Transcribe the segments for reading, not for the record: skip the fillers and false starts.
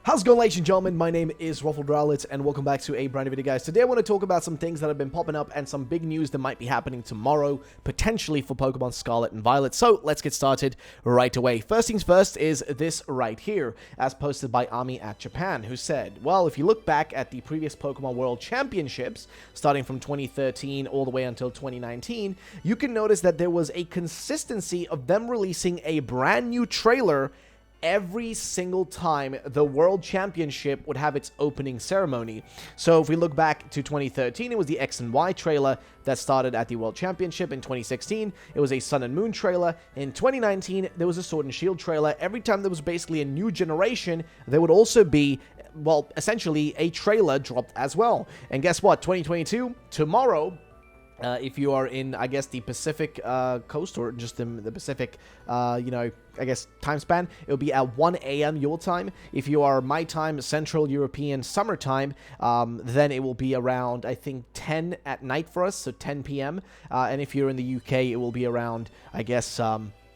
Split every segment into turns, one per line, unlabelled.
How's it going, ladies and gentlemen? My name is RUFFLEDLIVE, and welcome back to a brand new video, guys. Today I want to talk about some things that have been popping up and some big news that might be happening tomorrow, potentially for Pokemon Scarlet and Violet. So let's get started right away. First things first is this right here, as posted by Ami at Japan, who said, well, if you look back at the previous Pokemon World Championships, starting from 2013 all the way until 2019, you can notice that there was a consistency of them releasing a brand new trailer every single time the World Championship would have its opening ceremony. So if we look back to 2013, it was the X and Y trailer that started at the World Championship. In 2016, it was a Sun and Moon trailer. In 2019, there was a Sword and Shield trailer. Every time there was basically a new generation, there would also be, well, essentially a trailer dropped as well. And guess what? 2022, tomorrow, if you are in, I guess, the Pacific coast, or just the Pacific, I guess, time span, it'll be at 1 a.m. your time. If you are my time, Central European summertime, then it will be around, I think, 10 at night for us, so 10 p.m. And if you're in the UK, it will be around, I guess,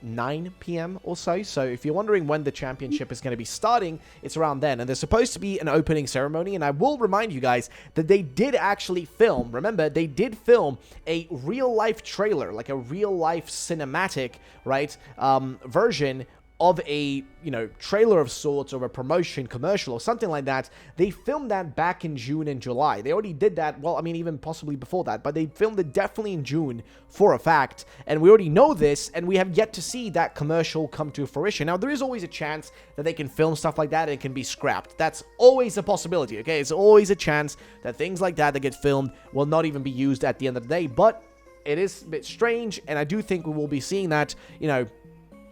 9 p.m. or so. So if you're wondering when the championship is going to be starting, it's around then. And there's supposed to be an opening ceremony. And I will remind you guys that they did actually film, remember, they did film a real-life trailer, like a real-life cinematic, right, version of a, trailer of sorts, or a promotion commercial or something like that. They filmed that back in June and July. They already did that, well, I mean, even possibly before that, but they filmed it definitely in June for a fact, and we already know this, and we have yet to see that commercial come to fruition. Now, there is always a chance that they can film stuff like that and it can be scrapped. That's always a possibility, okay? It's always a chance that things like that get filmed will not even be used at the end of the day, but it is a bit strange, and I do think we will be seeing that,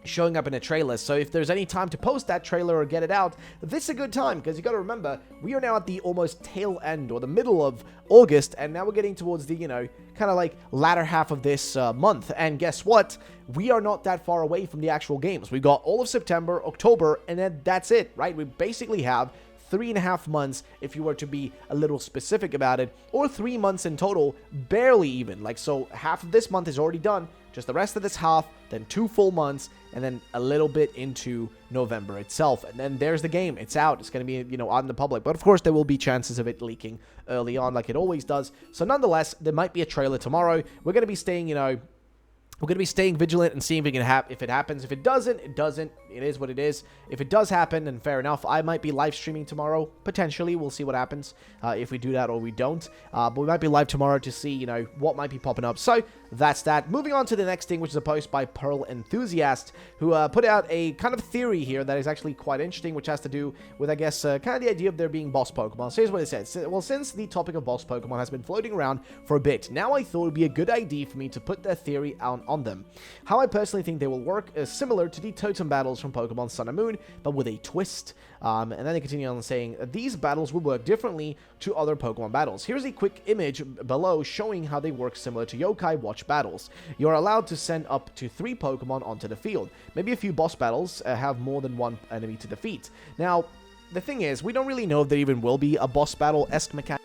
showing up in a trailer. So if there's any time to post that trailer or get it out, this is a good time, because you got to remember, we are now at the almost tail end or the middle of August, and now we're getting towards the, kind of like latter half of this month. And guess what? We are not that far away from the actual games. We've got all of September, October, and then that's it, right? We basically have 3.5 months, if you were to be a little specific about it, or 3 months in total, barely even. Like, so half of this month is already done, just the rest of this half, then 2 full months, and then a little bit into November itself. And then there's the game. It's out. It's going to be, out in the public. But of course, there will be chances of it leaking early on, like it always does. So nonetheless, there might be a trailer tomorrow. We're going to be staying, we're going to be staying vigilant and seeing if it happens. If it doesn't, it doesn't. It is what it is. If it does happen, then fair enough. I might be live streaming tomorrow. Potentially. We'll see what happens if we do that or we don't. But we might be live tomorrow to see, what might be popping up. So that's that. Moving on to the next thing, which is a post by Pearl Enthusiast, who put out a kind of theory here that is actually quite interesting, which has to do with, I guess, kind of the idea of there being boss Pokemon. So here's what it says. Well, since the topic of boss Pokemon has been floating around for a bit, now I thought it would be a good idea for me to put their theory out on them. How I personally think they will work is similar to the totem battles from Pokemon Sun and Moon, but with a twist. And then they continue on saying, these battles will work differently to other Pokemon battles. Here's a quick image below showing how they work similar to Yokai Watch battles. You're allowed to send up to 3 Pokemon onto the field. Maybe a few boss battles have more than one enemy to defeat. Now, the thing is, we don't really know if there even will be a boss battle-esque mechanic.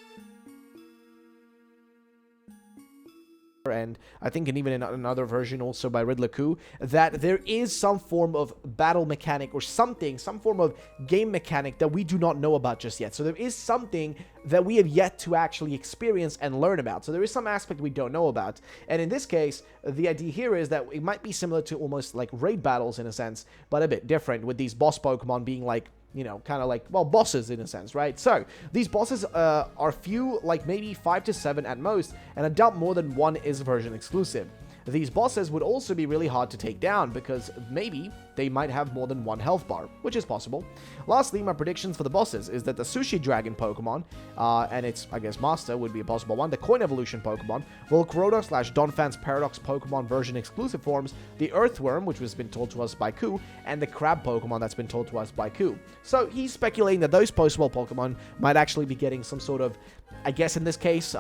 And I think even in another version also by Riddler, that there is some form of battle mechanic or something, some form of game mechanic that we do not know about just yet. So there is something that we have yet to actually experience and learn about. So there is some aspect we don't know about. And in this case, the idea here is that it might be similar to almost like raid battles in a sense, but a bit different, with these boss Pokemon being like, kind of like, well, bosses in a sense, right? So, these bosses are few, like maybe 5 to 7 at most, and I doubt more than 1 is version exclusive. These bosses would also be really hard to take down, because maybe they might have more than 1 health bar, which is possible. Lastly, my predictions for the bosses is that the Sushi Dragon Pokemon, and its, I guess, master would be a possible one, the Coin Evolution Pokemon, Volcroda / Donphan's Paradox Pokemon version exclusive forms, the Earthworm, which has been told to us by Ku, and the Crab Pokemon that's been told to us by Ku. So he's speculating that those possible Pokemon might actually be getting some sort of, I guess in this case,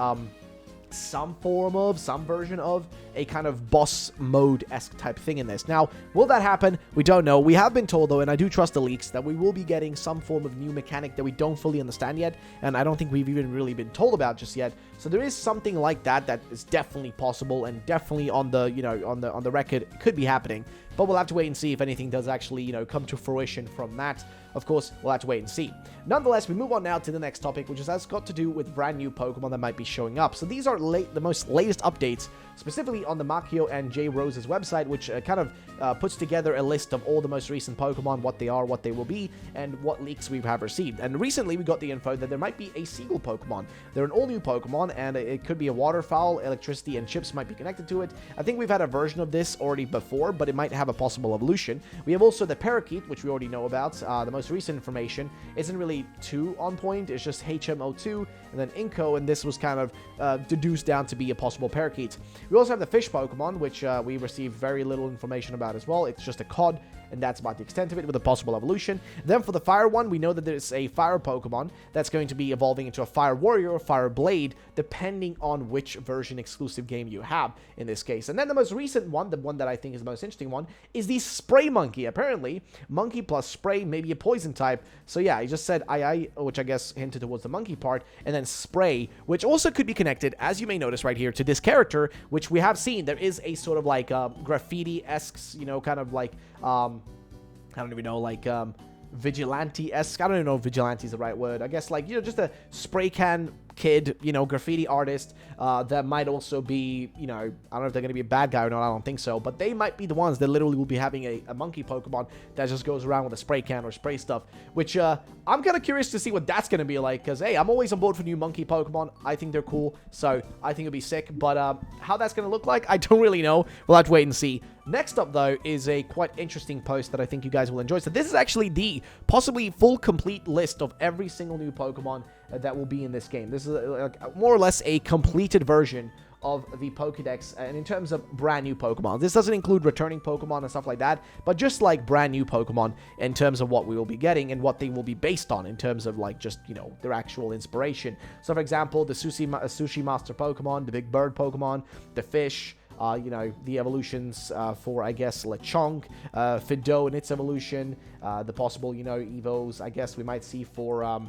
some version of a kind of boss mode-esque type thing in this. Now, will that happen? We don't know. We have been told, though, and I do trust the leaks, that we will be getting some form of new mechanic that we don't fully understand yet, and I don't think we've even really been told about just yet. So there is something like that that is definitely possible and definitely on the, on the record, it could be happening. But we'll have to wait and see if anything does actually, come to fruition from that. of course, we'll have to wait and see. Nonetheless, we move on now to the next topic, which has got to do with brand new Pokemon that might be showing up. So these are the most latest updates, specifically on the Makio and J. Rose's website, which kind of puts together a list of all the most recent Pokemon, what they are, what they will be, and what leaks we have received. And recently, we got the info that there might be a Seagull Pokemon. They're an all-new Pokemon, and it could be a waterfowl. Electricity and chips might be connected to it. I think we've had a version of this already before, but it might have a possible evolution. We have also the Parakeet, which we already know about. The most recent information isn't really too on point. It's just HMO2 and then Inko, and this was kind of deduced down to be a possible Parakeet. We also have the Fish Pokemon, which we received very little information about as well. It's just a cod, and that's about the extent of it, with a possible evolution. Then for the Fire one, we know that there's a Fire Pokemon that's going to be evolving into a Fire Warrior or Fire Blade, depending on which version exclusive game you have in this case. And then the most recent one, the one that I think is the most interesting one, is the Spray Monkey. Apparently, Monkey plus Spray, maybe a poison type. So yeah, he just said II, which I guess hinted towards the Monkey part, and then Spray, which also could be connected, as you may notice right here, to this character, which we have seen. There is a sort of like graffiti-esque, you know, kind of like I don't even know, like vigilante-esque. I don't even know if vigilante is the right word. I guess, like, you know, just a spray can kid, you know, graffiti artist that might also be, you know, I don't know if they're going to be a bad guy or not. I don't think so, but they might be the ones that literally will be having a monkey Pokemon that just goes around with a spray can or spray stuff, which I'm kind of curious to see what that's going to be like, because, hey, I'm always on board for new monkey Pokemon. I think they're cool, so I think it'll be sick, but how that's going to look like, I don't really know. We'll have to wait and see. Next up, though, is a quite interesting post that I think you guys will enjoy. So this is actually the possibly full, complete list of every single new Pokemon that will be in this game. This is more or less a completed version of the Pokedex, and in terms of brand new Pokemon. This doesn't include returning Pokemon and stuff like that, but just like brand new Pokemon in terms of what we will be getting and what they will be based on in terms of like just, you know, their actual inspiration. So for example, the Sushi Master Pokemon, the Big Bird Pokemon, the Fish, you know, the evolutions for, I guess, Lechonk, Fidough and its evolution, the possible, you know, Evos, I guess we might see for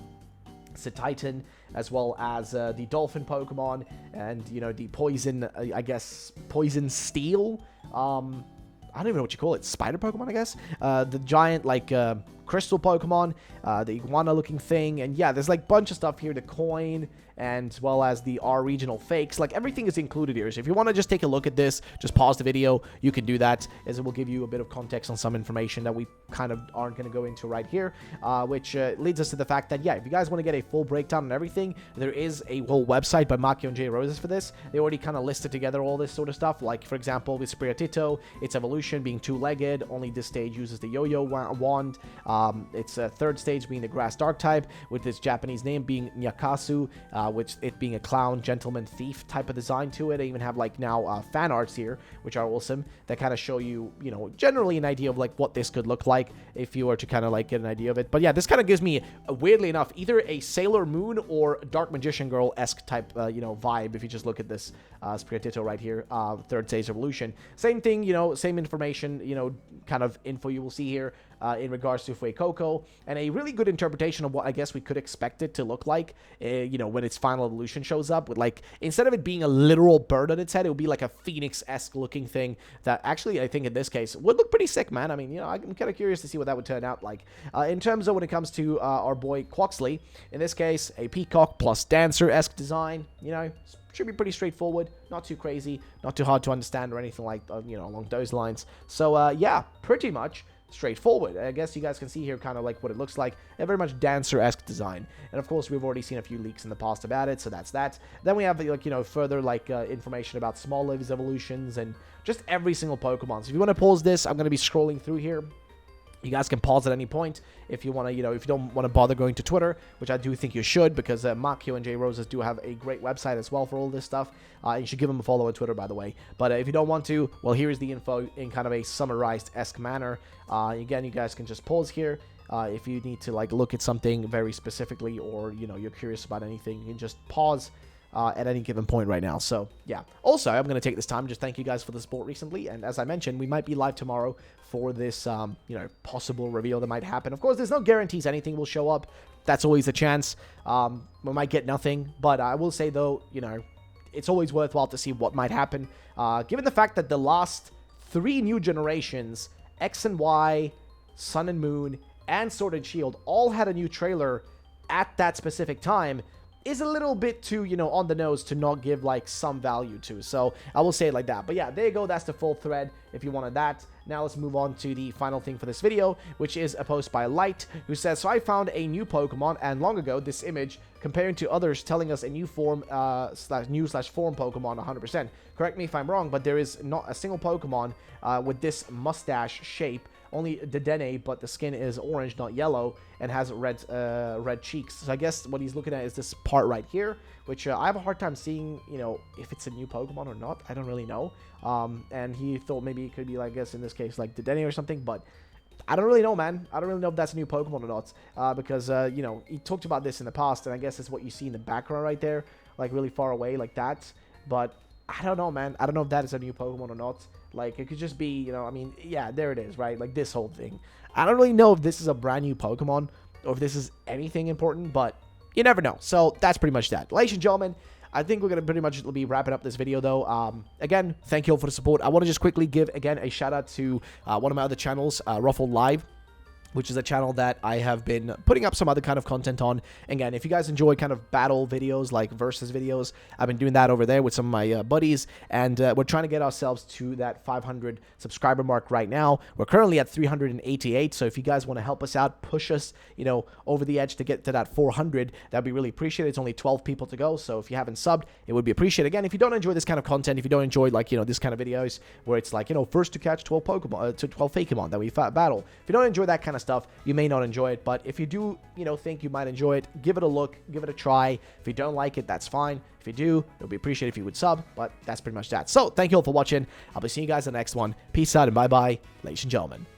Titan, as well as the Dolphin Pokemon, and, you know, the Poison, I guess, Poison Steel, I don't even know what you call it, Spider Pokemon, I guess, the giant, like, Crystal Pokemon, the iguana-looking thing, and yeah, there's, like, a bunch of stuff here, the coin, and as well as the R regional fakes. Like, everything is included here, so if you want to just take a look at this, just pause the video, you can do that, as it will give you a bit of context on some information that we kind of aren't going to go into right here, which leads us to the fact that, yeah, if you guys want to get a full breakdown on everything, there is a whole website by Makio and J. Roses for this. They already kind of listed together all this sort of stuff, like, for example, with Sprigatito, its evolution being two-legged, only this stage uses the Yo-Yo wand, its third stage being the Grass Dark type, with its Japanese name being Nyakasu, which it being a clown, gentleman, thief type of design to it. They even have, like, now fan arts here, which are awesome, that kind of show you, you know, generally an idea of, like, what this could look like if you were to kind of, like, get an idea of it. But yeah, this kind of gives me, weirdly enough, either a Sailor Moon or Dark Magician Girl-esque type, you know, vibe, if you just look at this Sprigatito right here, third stage evolution. Same thing, you know, same information, you know, kind of info you will see here in regards to Fuecoco, and a really good interpretation of what I guess we could expect it to look like, you know, when its final evolution shows up, with, like, instead of it being a literal bird on its head, it would be like a phoenix-esque looking thing that actually, I think in this case, would look pretty sick, man. I mean, you know, I'm kind of curious to see what that would turn out like. In terms of when it comes to our boy Quoxley, in this case, a peacock plus dancer-esque design, you know, should be pretty straightforward, not too crazy, not too hard to understand or anything like, you know, along those lines. So, yeah, pretty much straightforward. I guess you guys can see here kind of like what it looks like, a very much dancer-esque design. And of course, we've already seen a few leaks in the past about it, so that's that. Then we have, like, you know, further, like, information about Small-Live's evolutions and just every single Pokemon. So if you want to pause this, I'm going to be scrolling through here. You guys can pause at any point if you want to, you know, if you don't want to bother going to Twitter, which I do think you should, because Makio and J. Roses do have a great website as well for all this stuff. You should give them a follow on Twitter, by the way. But if you don't want to, well, here's the info in kind of a summarized-esque manner. Again, you guys can just pause here. If you need to, like, look at something very specifically, or, you know, you're curious about anything, you can just pause at any given point right now. So, yeah. Also, I'm going to take this time to just thank you guys for the support recently. And as I mentioned, we might be live tomorrow for this, you know, possible reveal that might happen. Of course, there's no guarantees anything will show up. That's always a chance. We might get nothing. But I will say, though, you know, it's always worthwhile to see what might happen. Given the fact that the last 3 new generations, X and Y, Sun and Moon, and Sword and Shield all had a new trailer at that specific time is a little bit too, you know, on the nose to not give, like, some value to. So I will say it like that. But yeah, there you go. That's the full thread if you wanted that. Now let's move on to the final thing for this video, which is a post by Light, who says, so I found a new Pokemon, and long ago, this image comparing to others telling us a new form, /form Pokemon 100%. Correct me if I'm wrong, but there is not a single Pokemon with this mustache shape. Only Dedenne, but the skin is orange, not yellow, and has red cheeks. So I guess what he's looking at is this part right here, which I have a hard time seeing, you know, if it's a new Pokemon or not. I don't really know. And he thought maybe it could be, like, I guess in this case, like Dedenne or something, but I don't really know, man. I don't really know if that's a new Pokemon or not, because, you know, he talked about this in the past, and I guess it's what you see in the background right there, like really far away, like that. But I don't know, man. I don't know if that is a new Pokemon or not. Like, it could just be, you know, I mean, yeah, there it is, right? Like, this whole thing. I don't really know if this is a brand new Pokemon or if this is anything important, but you never know. So, that's pretty much that. Ladies and gentlemen, I think we're going to pretty much be wrapping up this video, though. Again, thank you all for the support. I want to just quickly give, again, a shout-out to one of my other channels, RUFFLEDLIVE, which is a channel that I have been putting up some other kind of content on. Again, if you guys enjoy kind of battle videos, like versus videos, I've been doing that over there with some of my buddies, and we're trying to get ourselves to that 500 subscriber mark right now. We're currently at 388, so if you guys want to help us out, push us, you know, over the edge to get to that 400, that'd be really appreciated. It's only 12 people to go, so if you haven't subbed, it would be appreciated. Again, if you don't enjoy this kind of content, if you don't enjoy, like, you know, this kind of videos where it's like, you know, first to catch 12 Pokemon, to 12 Fakemon that we battle, if you don't enjoy that kind of stuff, you may not enjoy it. But if you do, you know, think you might enjoy it, give it a look, give it a try. If you don't like it, that's fine. If you do, it would be appreciated if you would sub. But that's pretty much that. So thank you all for watching. I'll be seeing you guys in the next one. Peace out and bye bye, ladies and gentlemen.